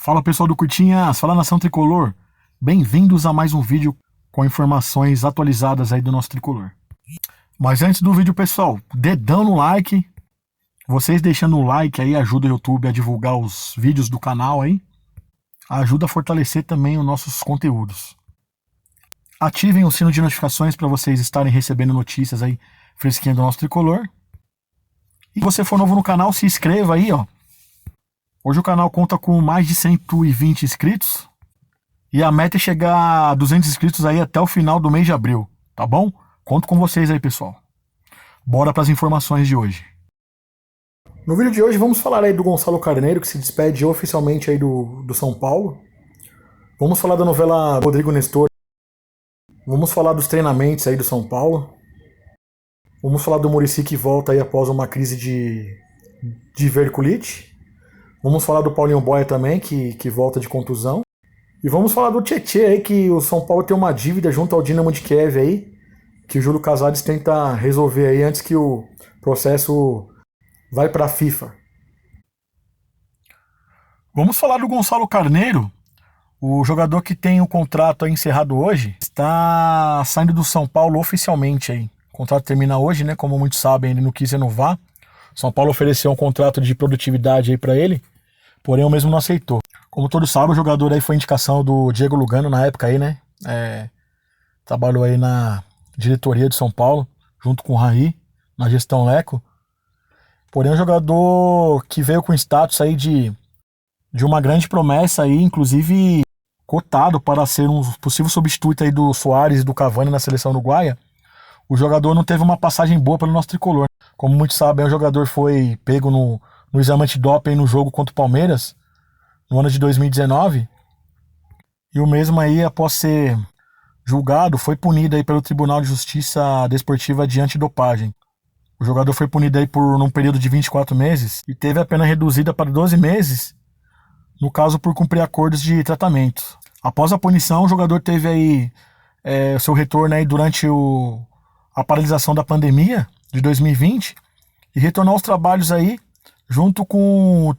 Fala pessoal do Curtinhas, fala nação tricolor. Bem-vindos a mais um vídeo com informações atualizadas aí do nosso tricolor. Mas antes do vídeo, pessoal, dedão no like. Vocês deixando o like aí ajuda o YouTube a divulgar os vídeos do canal aí. Ajuda a fortalecer também os nossos conteúdos. Ativem o sino de notificações para vocês estarem recebendo notícias aí fresquinhas do nosso tricolor. E se você for novo no canal, se inscreva aí, ó. Hoje o canal conta com mais de 120 inscritos. E a meta é chegar a 200 inscritos aí até o final do mês de abril, tá bom? Conto com vocês aí, pessoal. Bora para as informações de hoje. No vídeo de hoje vamos falar aí do Gonçalo Carneiro, que se despede oficialmente aí do São Paulo. Vamos falar da novela Rodrigo Nestor. Vamos falar dos treinamentos aí do São Paulo. Vamos falar do Muricy, que volta aí após uma crise de verculite. Vamos falar do Paulinho Boia também, que volta de contusão. E vamos falar do Tietê aí, que o São Paulo tem uma dívida junto ao Dinamo de Kiev aí, que o Júlio Casares tenta resolver aí antes que o processo vai para a FIFA. Vamos falar do Gonçalo Carneiro, o jogador que tem o contrato aí encerrado hoje, está saindo do São Paulo oficialmente aí. O contrato termina hoje, né? Como muitos sabem, ele não quis renovar. São Paulo ofereceu um contrato de produtividade aí para ele, porém o mesmo não aceitou. Como todos sabem, o jogador aí foi indicação do Diego Lugano na época aí, né? Trabalhou aí na diretoria de São Paulo, junto com o Raí, na gestão Leco. Porém, um jogador que veio com status aí de uma grande promessa aí, inclusive cotado para ser um possível substituto aí do Soares e do Cavani na seleção uruguaia. O jogador não teve uma passagem boa pelo nosso tricolor. Como muitos sabem, o jogador foi pego no exame antidoping no jogo contra o Palmeiras, no ano de 2019. E o mesmo aí, após ser julgado, foi punido aí pelo Tribunal de Justiça Desportiva de Antidopagem. O jogador foi punido aí por um período de 24 meses e teve a pena reduzida para 12 meses, no caso por cumprir acordos de tratamento. Após a punição, o jogador teve aí seu retorno aí durante a paralisação da pandemia de 2020 e retornou aos trabalhos aí junto com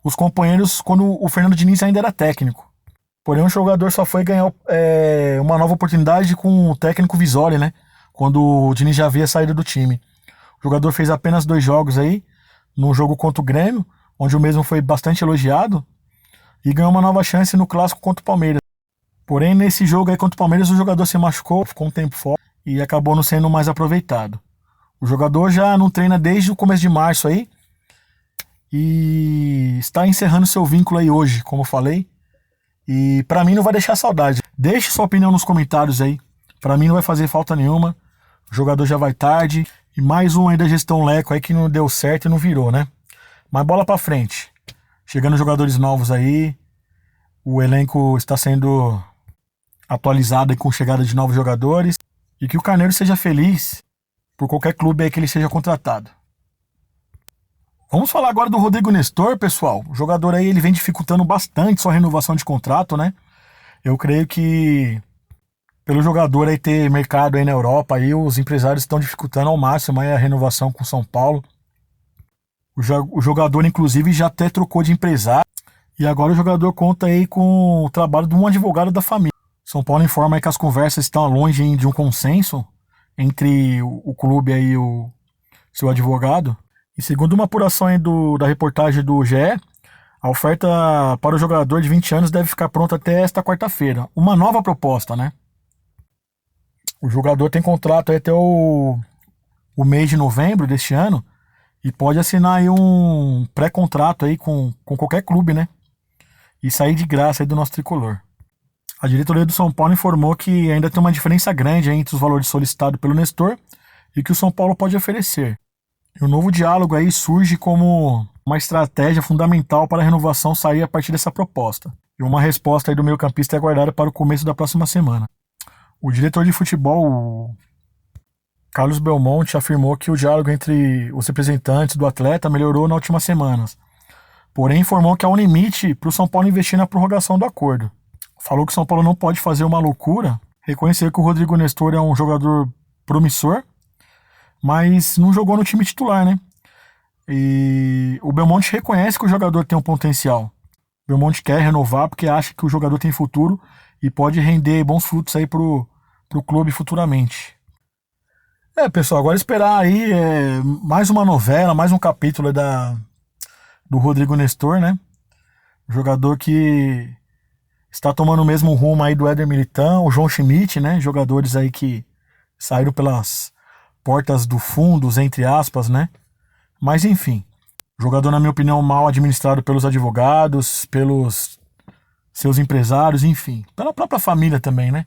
os companheiros quando o Fernando Diniz ainda era técnico. Porém, o jogador só foi ganhar uma nova oportunidade com o técnico Visoli, né? Quando o Diniz já havia saído do time. O jogador fez apenas 2 jogos aí, no jogo contra o Grêmio, onde o mesmo foi bastante elogiado, e ganhou uma nova chance no clássico contra o Palmeiras. Porém, nesse jogo aí contra o Palmeiras, o jogador se machucou, ficou um tempo fora e acabou não sendo mais aproveitado. O jogador já não treina desde o começo de março aí e está encerrando seu vínculo aí hoje, como eu falei. E pra mim não vai deixar saudade. Deixe sua opinião nos comentários aí. Pra mim não vai fazer falta nenhuma. O jogador já vai tarde. E mais um aí da gestão Leco aí que não deu certo e não virou, né? Mas bola pra frente. Chegando jogadores novos aí. O elenco está sendo atualizado aí com chegada de novos jogadores. E que o Carneiro seja feliz por qualquer clube aí que ele seja contratado. Vamos falar agora do Rodrigo Nestor, pessoal. O jogador aí ele vem dificultando bastante sua renovação de contrato, né? Eu creio que pelo jogador aí ter mercado aí na Europa, aí os empresários estão dificultando ao máximo aí a renovação com o São Paulo. O jogador, inclusive, já até trocou de empresário. E agora o jogador conta aí com o trabalho de um advogado da família. São Paulo informa aí que as conversas estão longe de um consenso entre o clube aí e o seu advogado. E segundo uma apuração aí da reportagem do GE, a oferta para o jogador de 20 anos deve ficar pronta até esta quarta-feira. Uma nova proposta, né? O jogador tem contrato aí até o mês de novembro deste ano e pode assinar aí um pré-contrato aí com qualquer clube, né? E sair de graça aí do nosso tricolor. A diretoria do São Paulo informou que ainda tem uma diferença grande entre os valores solicitados pelo Nestor e que o São Paulo pode oferecer. E o novo diálogo aí surge como uma estratégia fundamental para a renovação sair a partir dessa proposta. E uma resposta aí do meio-campista é aguardada para o começo da próxima semana. O diretor de futebol, o Carlos Belmonte, afirmou que o diálogo entre os representantes do atleta melhorou nas últimas semanas. Porém, informou que há um limite para o São Paulo investir na prorrogação do acordo. Falou que o São Paulo não pode fazer uma loucura, reconhecer que o Rodrigo Nestor é um jogador promissor, mas não jogou no time titular, né? E o Belmonte reconhece que o jogador tem um potencial, Belmonte quer renovar porque acha que o jogador tem futuro e pode render bons frutos aí pro clube futuramente. Pessoal, agora esperar aí mais uma novela, mais um capítulo do Rodrigo Nestor, né? Jogador que está tomando o mesmo rumo aí do Éder Militão, o João Schmidt, né? Jogadores aí que saíram pelas portas do fundos, entre aspas, né? Mas enfim, jogador, na minha opinião, mal administrado pelos advogados, pelos seus empresários, enfim, pela própria família também, né?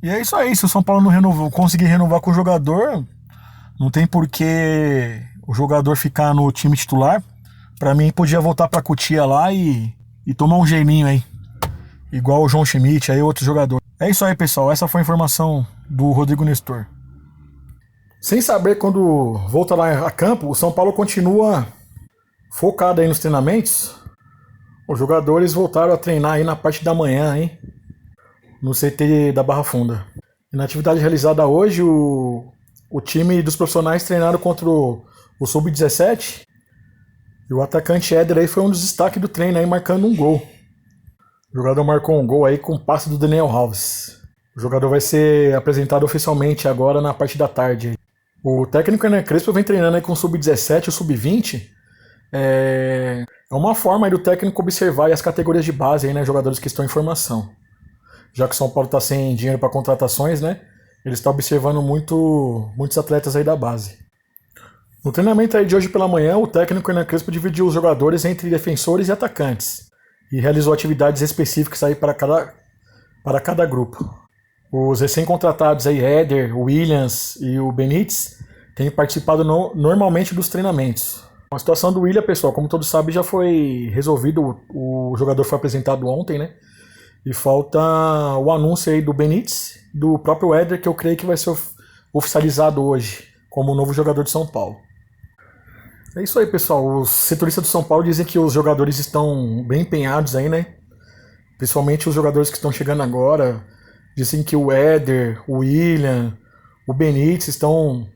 E é isso aí, se o São Paulo não conseguir renovar com o jogador, não tem por que o jogador ficar no time titular. Pra mim, podia voltar pra Cotia lá e tomar um gelinho aí. Igual o João Schmidt, aí outro jogador. É isso aí, pessoal. Essa foi a informação do Rodrigo Nestor. Sem saber quando volta lá a campo, o São Paulo continua focado aí nos treinamentos. Os jogadores voltaram a treinar aí na parte da manhã, hein? No CT da Barra Funda. E na atividade realizada hoje, o time dos profissionais treinaram contra o Sub-17. E o atacante Éder aí foi um dos destaques do treino aí, marcando um gol. O jogador marcou um gol aí com o passe do Daniel Alves. O jogador vai ser apresentado oficialmente agora na parte da tarde. O técnico Hernan Crespo vem treinando aí com o Sub-17 e o Sub-20. É uma forma aí do técnico observar aí as categorias de base aí, né, jogadores que estão em formação. Já que o São Paulo está sem dinheiro para contratações, né? Ele está observando muitos atletas aí da base. No treinamento aí de hoje pela manhã, o técnico Hernan Crespo dividiu os jogadores entre defensores e atacantes e realizou atividades específicas aí para cada grupo. Os recém-contratados aí, Éder, o Williams e o Benítez, têm participado normalmente dos treinamentos. A situação do William, pessoal, como todos sabem, já foi resolvido. O jogador foi apresentado ontem, né? E falta o anúncio aí do Benítez, do próprio Éder, que eu creio que vai ser oficializado hoje como novo jogador de São Paulo. É isso aí, pessoal. Os setoristas do São Paulo dizem que os jogadores estão bem empenhados aí, né? Principalmente os jogadores que estão chegando agora. Dizem que o Éder, o William, o Benítez estão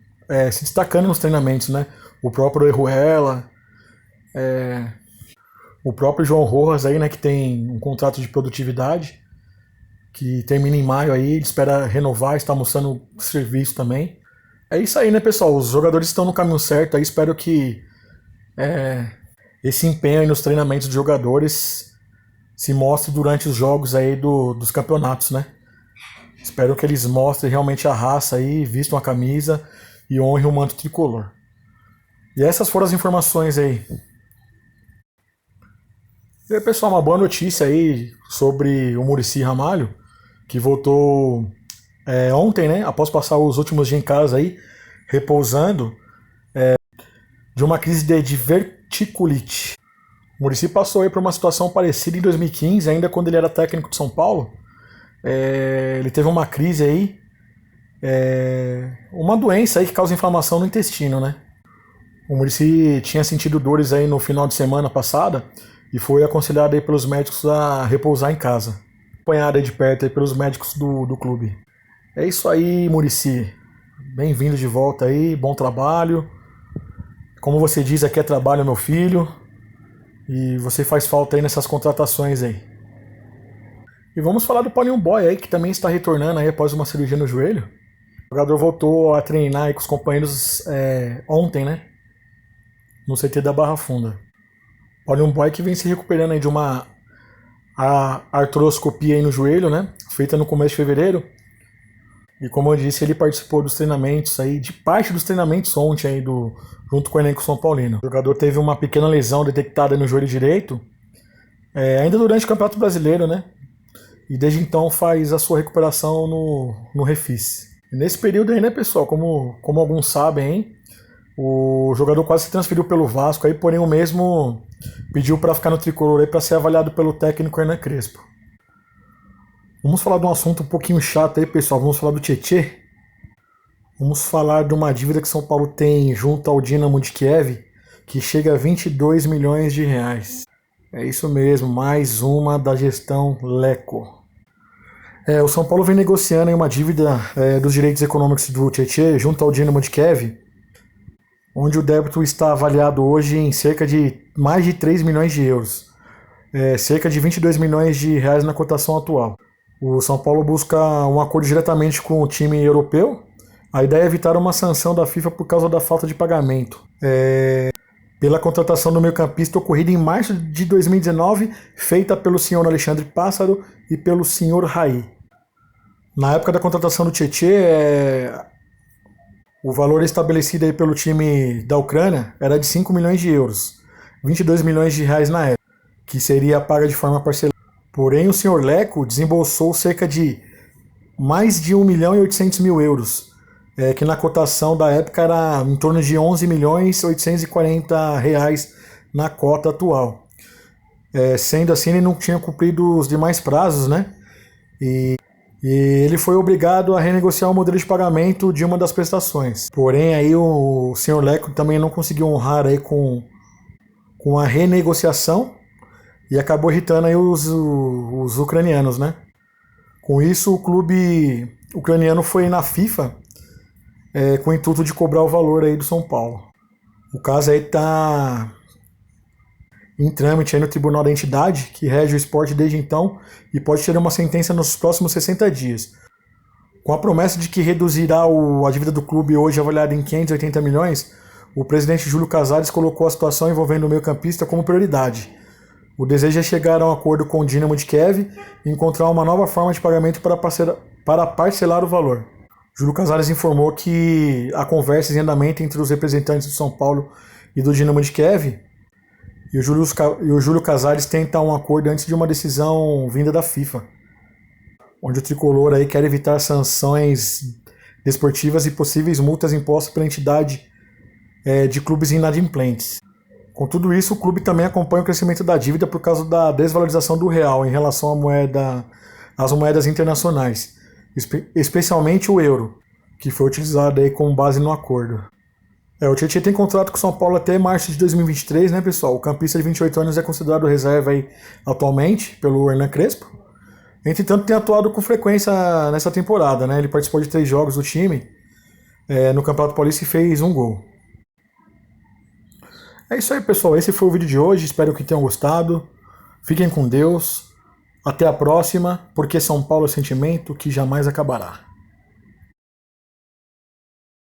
se destacando nos treinamentos, né? O próprio Orejuela, o próprio João Rojas aí, né, que tem um contrato de produtividade que termina em maio aí, ele espera renovar, está mostrando serviço também. É isso aí, né, pessoal? Os jogadores estão no caminho certo aí, espero que esse empenho aí nos treinamentos de jogadores se mostre durante os jogos aí dos campeonatos, né? Espero que eles mostrem realmente a raça aí, vistam a camisa e honrem o manto tricolor. E essas foram as informações aí. E aí, pessoal, uma boa notícia aí sobre o Muricy Ramalho, que voltou ontem, né? Após passar os últimos dias em casa aí, repousando, de uma crise de diverticulite. O Muricy passou aí por uma situação parecida em 2015, ainda quando ele era técnico de São Paulo. Ele teve uma crise aí, uma doença aí que causa inflamação no intestino, né? O Muricy tinha sentido dores aí no final de semana passada e foi aconselhado aí pelos médicos a repousar em casa. Acompanhado aí de perto aí pelos médicos do clube. É isso aí, Muricy. Bem-vindo de volta aí, bom trabalho. Como você diz, aqui é trabalho, meu filho. E você faz falta aí nessas contratações aí. E vamos falar do Paulinho Boy aí, que também está retornando aí após uma cirurgia no joelho. O jogador voltou a treinar aí com os companheiros ontem, né? No CT da Barra Funda. Paulinho Boy que vem se recuperando aí de uma artroscopia aí no joelho, né? Feita no começo de fevereiro. E como eu disse, ele participou dos treinamentos aí, de parte dos treinamentos ontem aí junto com o elenco São Paulino. O jogador teve uma pequena lesão detectada no joelho direito, ainda durante o Campeonato Brasileiro, né? E desde então faz a sua recuperação no Refis. E nesse período aí, né, pessoal, como alguns sabem, hein, o jogador quase se transferiu pelo Vasco aí, porém o mesmo pediu para ficar no tricolor aí para ser avaliado pelo técnico Hernan Crespo. Vamos falar de um assunto um pouquinho chato aí, pessoal. Vamos falar do Tietê. Vamos falar de uma dívida que São Paulo tem junto ao Dinamo de Kiev, que chega a 22 milhões de reais. É isso mesmo, mais uma da gestão Leco. O São Paulo vem negociando aí uma dívida dos direitos econômicos do Tietê junto ao Dinamo de Kiev, onde o débito está avaliado hoje em cerca de mais de 3 milhões de euros. cerca de 22 milhões de reais na cotação atual. O São Paulo busca um acordo diretamente com o time europeu. A ideia é evitar uma sanção da FIFA por causa da falta de pagamento. Pela contratação do meio-campista ocorrida em março de 2019, feita pelo senhor Alexandre Pássaro e pelo senhor Raí. Na época da contratação do Tietê, o valor estabelecido aí pelo time da Ucrânia era de 5 milhões de euros, 22 milhões de reais na época, que seria paga de forma parcelada. Porém, o senhor Leco desembolsou cerca de mais de 1 milhão e 800 mil euros, que na cotação da época era em torno de 11 milhões e 840 reais na cota atual. Sendo assim, ele não tinha cumprido os demais prazos, né? E ele foi obrigado a renegociar o modelo de pagamento de uma das prestações. Porém, aí o senhor Leco também não conseguiu honrar aí com a renegociação e acabou irritando aí os ucranianos, né? Com isso, o clube ucraniano foi na FIFA com o intuito de cobrar o valor aí do São Paulo. O caso aí está em trâmite aí no Tribunal da Entidade, que rege o esporte desde então, e pode ter uma sentença nos próximos 60 dias. Com a promessa de que reduzirá a dívida do clube, hoje avaliada em 580 milhões, o presidente Júlio Casares colocou a situação envolvendo o meio-campista como prioridade. O desejo é chegar a um acordo com o Dinamo de Kiev e encontrar uma nova forma de pagamento para parcelar o valor. Júlio Casares informou que há conversas em andamento entre os representantes do São Paulo e do Dinamo de Kiev, e o Júlio Casares tenta um acordo antes de uma decisão vinda da FIFA, onde o tricolor aí quer evitar sanções desportivas e possíveis multas impostas pela entidade de clubes inadimplentes. Com tudo isso, o clube também acompanha o crescimento da dívida por causa da desvalorização do real em relação às moedas internacionais, especialmente o euro, que foi utilizado aí como base no acordo. O Tietê tem contrato com o São Paulo até março de 2023, né, pessoal? O campista de 28 anos é considerado reserva aí atualmente pelo Hernan Crespo. Entretanto, tem atuado com frequência nessa temporada, né? Ele participou de 3 jogos do time no Campeonato Paulista e fez 1 gol. É isso aí, pessoal. Esse foi o vídeo de hoje. Espero que tenham gostado. Fiquem com Deus. Até a próxima, porque São Paulo é sentimento que jamais acabará.